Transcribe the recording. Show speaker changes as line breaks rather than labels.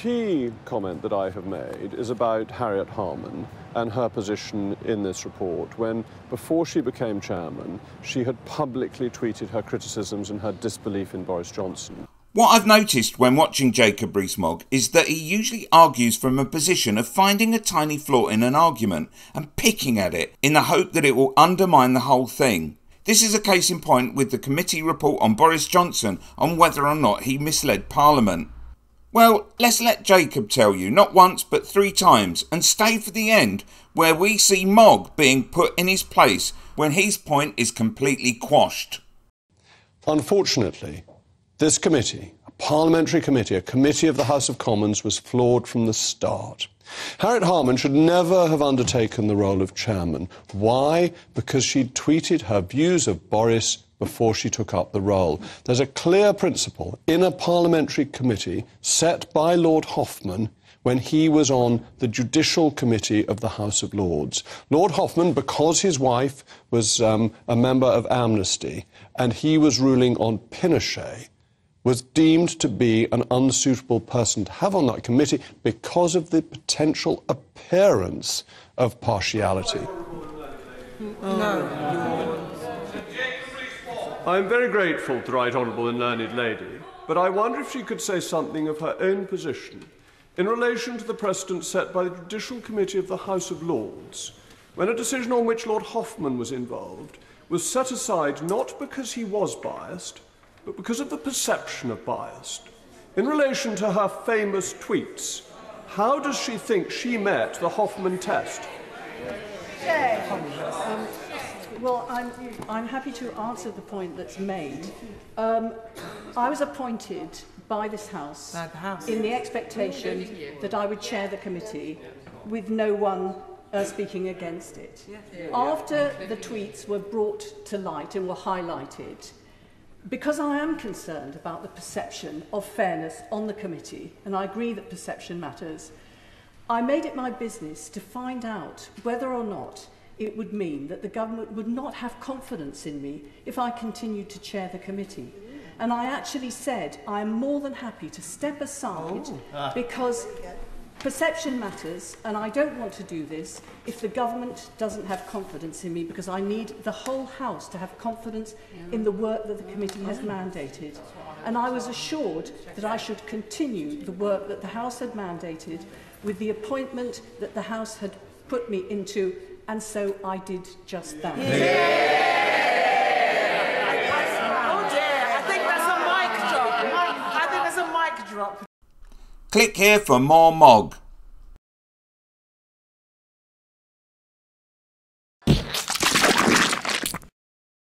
Key comment that I have made is about Harriet Harman and her position in this report when, before she became chairman, she had publicly tweeted her criticisms and her disbelief in Boris Johnson.
What I've noticed when watching Jacob Rees-Mogg is that he usually argues from a position of finding a tiny flaw in an argument and picking at it in the hope that it will undermine the whole thing. This is a case in point with the committee report on Boris Johnson on whether or not he misled Parliament. Well, let's let Jacob tell you, not once but 3 times, and stay for the end, where we see Mogg being put in his place when his point is completely quashed.
Unfortunately, this committee, a parliamentary committee, a committee of the House of Commons, was flawed from the start. Harriet Harman should never have undertaken the role of chairman. Why? Because she'd tweeted her views of Boris before she took up the role. There's a clear principle in a parliamentary committee set by Lord Hoffman when he was on the Judicial Committee of the House of Lords. Lord Hoffman, because his wife was a member of Amnesty and he was ruling on Pinochet, was deemed to be an unsuitable person to have on that committee because of the potential appearance of partiality.
No.
I'm very grateful to the Right Honourable and Learned Lady, but I wonder if she could say something of her own position in relation to the precedent set by the Judicial Committee of the House of Lords, when a decision on which Lord Hoffman was involved was set aside not because he was biased, but because of the perception of bias. In relation to her famous tweets, how does she think she met the Hoffman test?
Well, I'm happy to answer the point that's made. I was appointed by this House in the expectation that I would chair the committee with no one speaking against it. After the tweets were brought to light and were highlighted, because I am concerned about the perception of fairness on the committee, and I agree that perception matters, I made it my business to find out whether or not it would mean that the government would not have confidence in me if I continued to chair the committee. And I actually said I am more than happy to step aside because perception matters, and I don't want to do this if the government doesn't have confidence in me, because I need the whole House to have confidence in the work that the committee has mandated. And I was assured that I should continue the work that the House had mandated with the appointment that the House had put me into, and so I did just that.
I think that's a mic drop. I think that's a mic drop.
Click here for more Mogg.